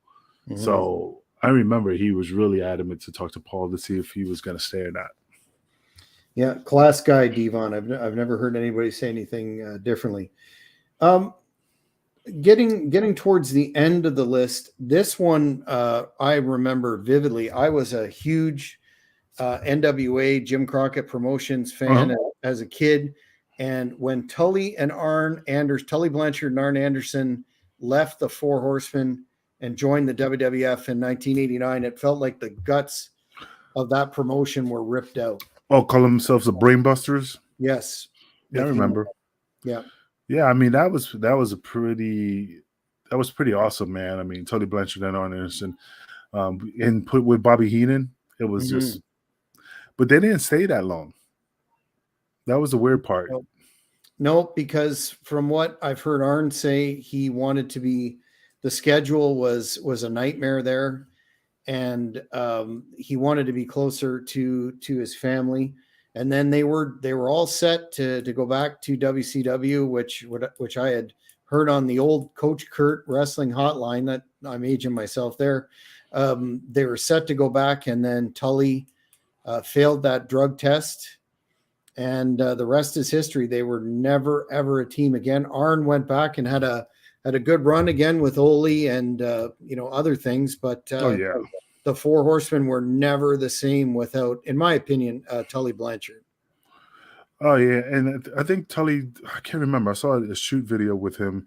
Mhm. So I remember he was really adamant to talk to Paul to see if he was going to stay or not. Yeah, class guy Devon. I've never heard anybody say anything differently. Um, getting towards the end of the list, this one I remember vividly. I was a huge NWA Jim Crockett Promotions Uh-huh. fan as a kid, and when Tully Blanchard and Arn Anderson left the Four Horsemen and joined the WWF in 1989, it felt like the guts of that promotion were ripped out. Oh, call themselves the Brainbusters. Yes, Yeah, I with you. remember. Yeah. Yeah, I mean that was pretty awesome, man. I mean, Tony Blanchard and Arn Anderson, and put with Bobby Heenan, it was Mhm. just. But they didn't stay that long. That was the weird part. No, no, because from what I've heard Arn say, he wanted to be the schedule was a nightmare there, and he wanted to be closer to his family. And then they were all set to go back to WCW, which I had heard on the old Coach Kurt wrestling hotline. That I'm aging myself there. They were set to go back, and then Tully failed that drug test, and the rest is history. They were never ever a team again. Arn went back and had a good run again with Ole and other things, but Oh yeah. the Four Horsemen were never the same without, in my opinion, Tully Blanchard. Oh yeah, and I think Tully. I can't remember. I saw a shoot video with him.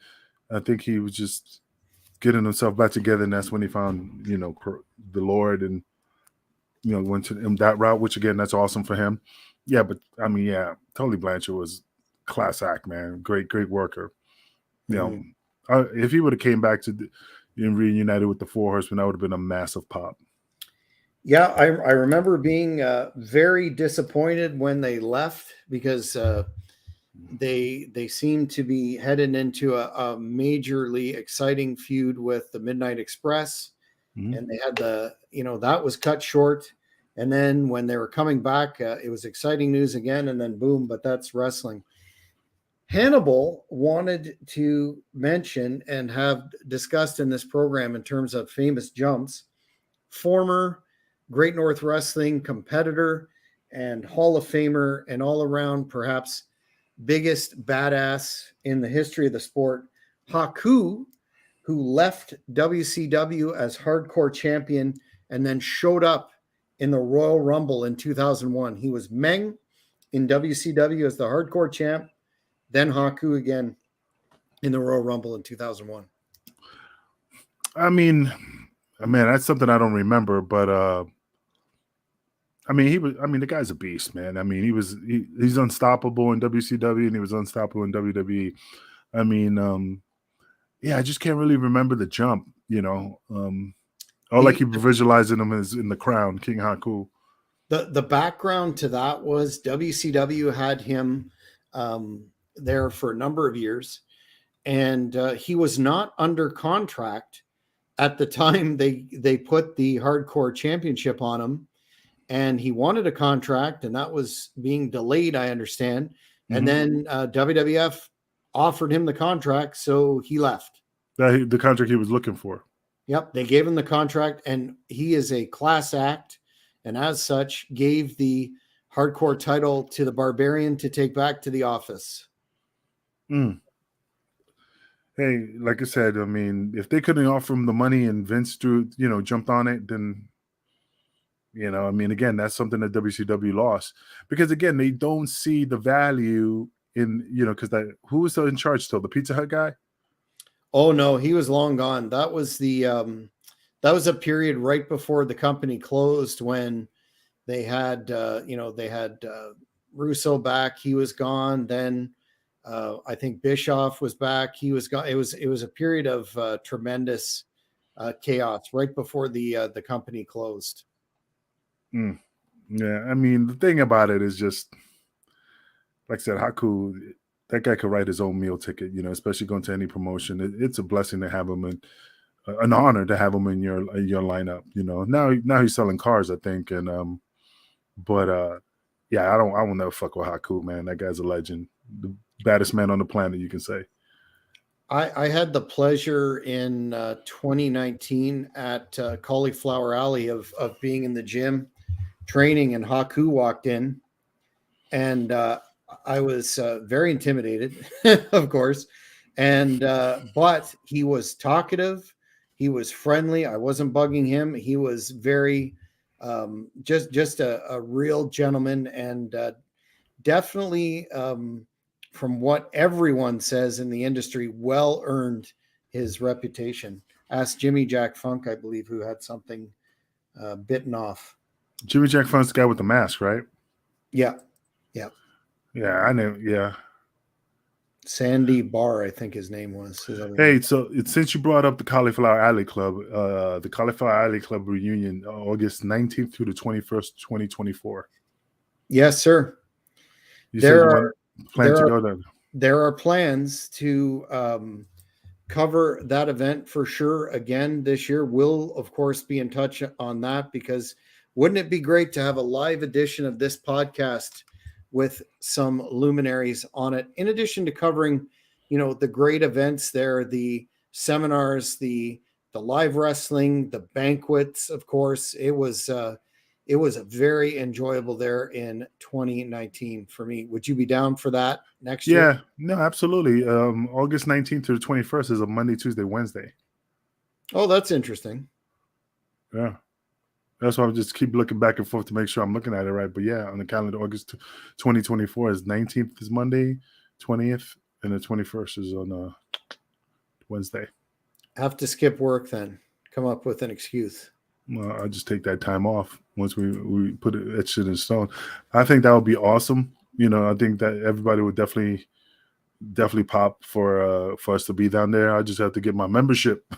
I think he was just getting himself back together, and that's when he found, you know, the Lord, and you know, went to that route. Which again, that's awesome for him. Yeah, but I mean, yeah, Tully Blanchard was class act, man. Great worker. You know, Mhm. if he would have came back to and reunited with the Four Horsemen, that would have been a massive pop. Yeah, I remember being very disappointed when they left because they seemed to be headed into a majorly exciting feud with the Midnight Express, Mhm. and they had that was cut short. And then when they were coming back, it was exciting news again, and then boom, but that's wrestling. Hannibal wanted to mention and have discussed in this program in terms of famous jumps, former Great North Wrestling competitor and Hall of Famer, and all around perhaps biggest badass in the history of the sport, Haku, who left WCW as hardcore champion and then showed up in the Royal Rumble in 2001. He was Meng in WCW as the hardcore champ, then Haku again in the Royal Rumble in 2001. I mean, man, that's something I don't remember, but I mean, he was. I mean, the guy's a beast, man. I mean, he's unstoppable in WCW, and he was unstoppable in WWE. I mean, yeah, I just can't really remember the jump. All I keep visualizing him is in the crown, King Haku. The background to that was WCW had him there for a number of years, and he was not under contract at the time they put the Hardcore Championship on him, and he wanted a contract, and that was being delayed, I understand. And then WWF offered him the contract, so he left. The contract he was looking for. Yep, they gave him the contract, and he is a class act, and as such, gave the Hardcore title to the Barbarian to take back to the office. Hey, like I said, I mean, if they couldn't offer him the money and Vince jumped on it, then I mean, again, that's something that WCW lost, because again, they don't see the value in because who was in charge still, the Pizza Hut guy? Oh no, he was long gone. That was that was a period right before the company closed, when they had Russo back. He was gone. Then I think Bischoff was back. He was gone. It was a period of tremendous chaos right before the company closed. Yeah, I mean, the thing about it is just, like I said, Haku, that guy could write his own meal ticket, especially going to any promotion. It's a blessing to have him, and an honor to have him in your lineup. Now he's selling cars, I think, and yeah, I will never fuck with Haku, man. That guy's a legend, the baddest man on the planet, you can say. I had the pleasure in 2019 at Cauliflower Alley of being in the gym training, and Haku walked in, and I was very intimidated, of course, and but he was talkative, he was friendly. I wasn't bugging him. He was very just a real gentleman, and definitely from what everyone says in the industry, well earned his reputation. Ask Jimmy Jack Funk, I believe, who had something bitten off. Jimmy Jack Funk's the guy with the mask, right? Yeah. Yeah, I know. Yeah. Sandy Barr, I think his name was. Hey, so since you brought up the Cauliflower Alley Club, the Cauliflower Alley Club reunion, August 19th through the 21st, 2024. Yes, sir. There are plans to cover that event for sure again this year. We'll, of course, be in touch on that, because wouldn't it be great to have a live edition of this podcast with some luminaries on it, in addition to covering, the great events there, the seminars, the live wrestling, the banquets. Of course, it was very enjoyable there in 2019 for me. Would you be down for that next year? Yeah, no, absolutely. August 19th to the 21st is a Monday, Tuesday, Wednesday. Oh, that's interesting. Yeah. That's why I just keep looking back and forth to make sure I'm looking at it right. But yeah, on the calendar, August 2024 is 19th is Monday, 20th, and the 21st is on Wednesday. Have to skip work then. Come up with an excuse. Well, I'll just take that time off once we put that shit in stone. I think that would be awesome. I think that everybody would definitely pop for us to be down there. I just have to get my membership.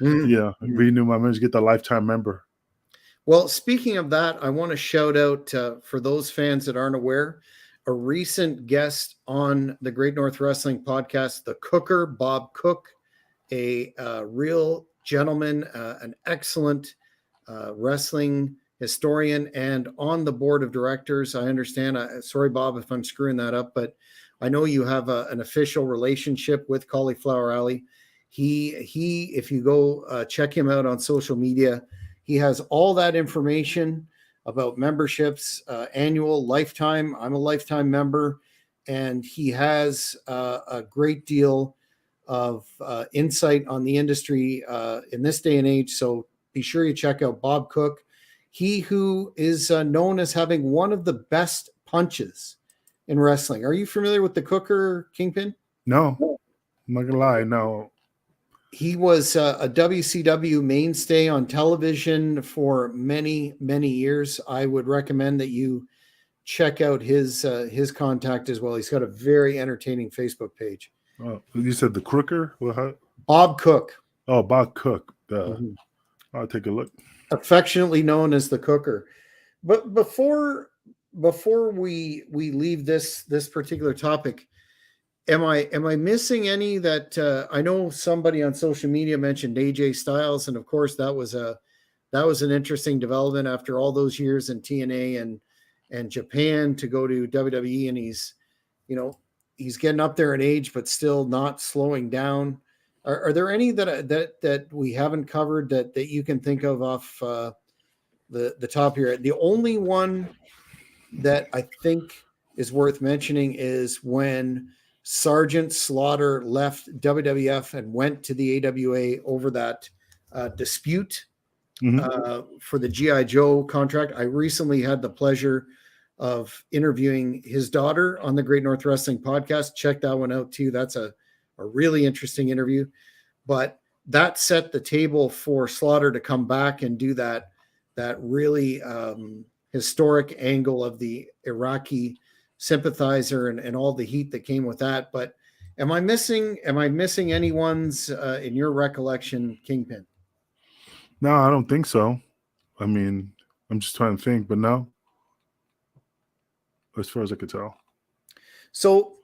Yeah, renew my membership, get the lifetime member. Well, speaking of that, I want to shout out for those fans that aren't aware, a recent guest on the Great North Wrestling podcast, the Cooker, Bob Cook, a real gentleman, an excellent wrestling historian, and on the board of directors. I understand. Sorry, Bob, if I'm screwing that up, but I know you have an official relationship with Cauliflower Alley. He, if you go check him out on social media, he has all that information about memberships, annual, lifetime. I'm a lifetime member, and he has a great deal of insight on the industry in this day and age. So be sure you check out Bob Cook. He who is known as having one of the best punches in wrestling. Are you familiar with the Cooker, Kingpin? No, I'm not gonna lie, no. He was a WCW mainstay on television for many, many years. I would recommend that you check out his contact as well. He's got a very entertaining Facebook page. You said the Crooker? Bob Cook, Oh, Bob Cook. mhm, I'll take a look. affectionately known as the Cooker. But before we leave this particular topic, am I missing any that I know somebody on social media mentioned AJ Styles, and of course that was an interesting development after all those years in TNA and Japan to go to WWE, and you know he's getting up there in age but still not slowing down. Are there any that we haven't covered that you can think of off the top here? The only one that I think is worth mentioning is when Sergeant Slaughter left WWF and went to the AWA over that dispute for the GI Joe contract. I recently had the pleasure of interviewing his daughter on the Great North Wrestling podcast. Check that one out too. That's a really interesting interview. But that set the table for Slaughter to come back and do that really historic angle of the Iraqi sympathizer and all the heat that came with that. But am I missing any ones in your recollection, Kingpin? No, I don't think so. I mean, I'm just trying to think, but no, as far as I could tell. So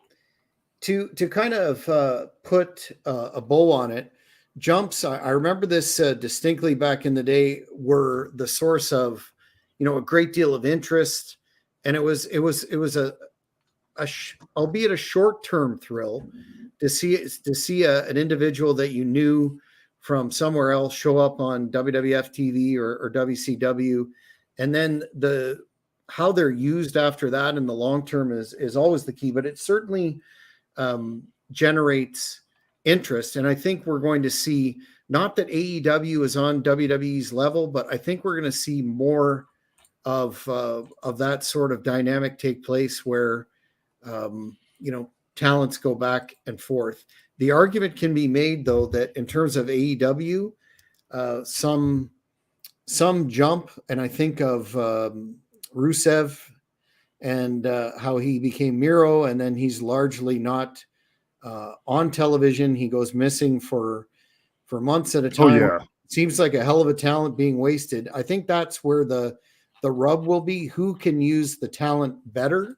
to kind of put a bow on it, jumps. I remember this distinctly back in the day. Were the source of a great deal of interest, and it was albeit a short-term thrill to see an individual that you knew from somewhere else show up on WWF TV or WCW, and then how they're used after that in the long term is always the key. But it certainly generates interest, and I think we're going to see, not that AEW is on WWE's level, but I think we're going to see more of that sort of dynamic take place where talents go back and forth. The argument can be made, though, that in terms of AEW, some jump, and I think of Rusev and how he became Miro, and then he's largely not on television. He goes missing for months at a time. Oh yeah, seems like a hell of a talent being wasted. I think that's where the rub will be. Who can use the talent better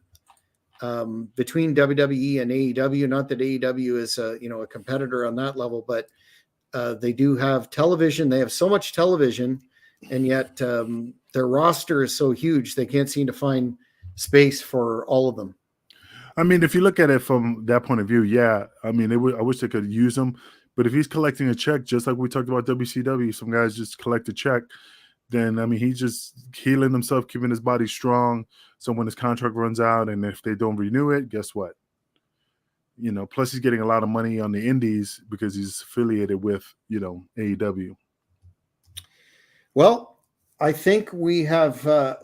between WWE and AEW? Not that AEW is a competitor on that level, but they do have television. They have so much television, and yet their roster is so huge they can't seem to find space for all of them. I mean, if you look at it from that point of view, yeah. I mean, I wish they could use him, but if he's collecting a check, just like we talked about WCW, some guys just collect a check. Then I mean, he's just healing himself, keeping his body strong. So when his contract runs out, and if they don't renew it, guess what? Plus he's getting a lot of money on the indies because he's affiliated with AEW. Well, I think we have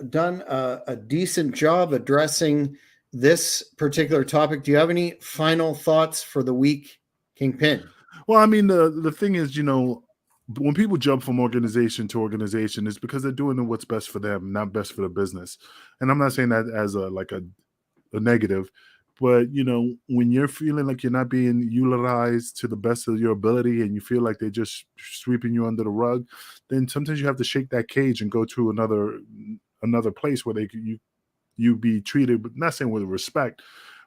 done a decent job addressing this particular topic. Do you have any final thoughts for the week, Kingpin? Well, I mean, the thing is, when people jump from organization to organization, it's because they're doing what's best for them, not best for the business. And I'm not saying that as a negative, but when you're feeling like you're not being utilized to the best of your ability, and you feel like they're just sweeping you under the rug, then sometimes you have to shake that cage and go to another place where you be treated, not saying with respect,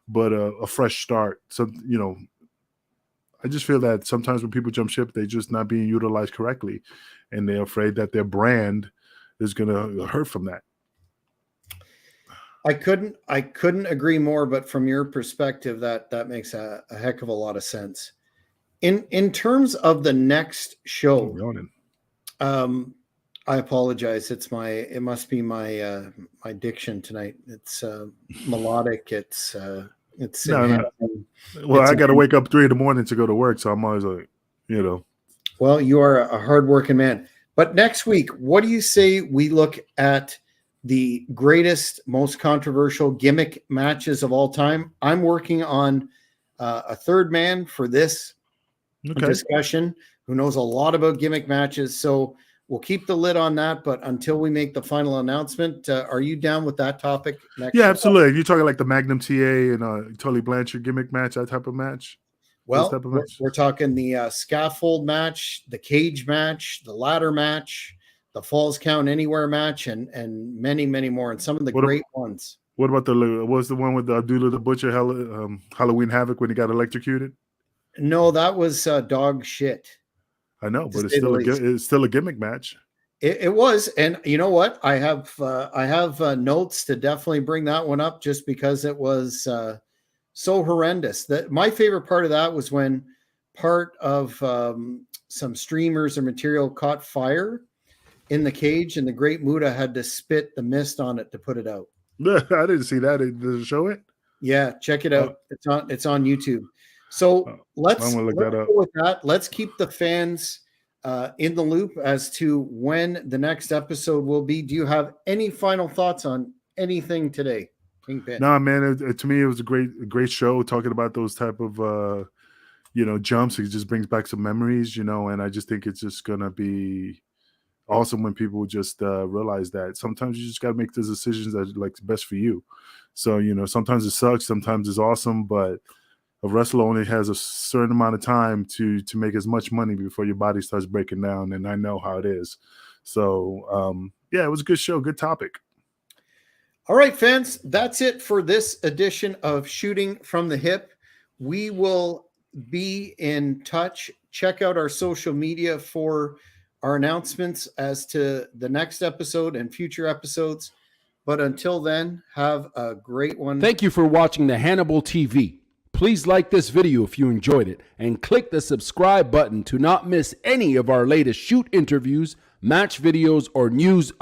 but a fresh start. So I just feel that sometimes when people jump ship, they're just not being utilized correctly, and they're afraid that their brand is going to hurt from that. I couldn't agree more, but from your perspective, that makes a heck of a lot of sense. In terms of the next show, I apologize. It must be my diction tonight. It's melodic. It's no. Well, I got to wake up 3 a.m. to go to work, so I'm always like, Well, you are a hardworking man. But next week, what do you say we look at the greatest, most controversial gimmick matches of all time? I'm working on a third man for this discussion who knows a lot about gimmick matches. So we'll keep the lid on that. But until we make the final announcement, are you down with that topic next? Yeah, absolutely. You're talking like the Magnum TA and Tully Blanchard gimmick match, that type of match? Those Well, type of we're, matches. we're talking the scaffold match, the cage match, the ladder match, the falls count anywhere match, and many, many more, and some of the What great ones. what about what was the one with Abdullah the Butcher, Halloween Havoc, when he got electrocuted? No, that was dog shit, I know, to but say the least. it's still a gimmick match. It was, and you know what? I have notes to definitely bring that one up, just because it was so horrendous. That my favorite part of that was when part of some streamers or material caught fire in the cage, and the Great Muta had to spit the mist on it to put it out. I didn't see that. Did it show it? Yeah, check it Uh, out. It's on YouTube. So I'm let's gonna look let's that up. go with that. Let's keep the fans in the loop as to when the next episode will be. Do you have any final thoughts on anything today, Kingpin? No, man. To me, it was a great show. Talking about those type of jumps, it just brings back some memories, and I just think it's just gonna be awesome when people just realize that sometimes you just got to make the decisions that are like best for you. So sometimes it sucks, sometimes it's awesome, but a wrestler only has a certain amount of time to make as much money before your body starts breaking down, and I know how it is. So yeah, it was a good show, good topic. All right, fans, that's it for this edition of Shooting from the Hip. We will be in touch. Check out our social media for our announcements as to the next episode and future episodes. But until then, have a great one. Thank you for watching the Hannibal TV. Please like this video if you enjoyed it, and click the subscribe button to not miss any of our latest shoot interviews, match videos, or news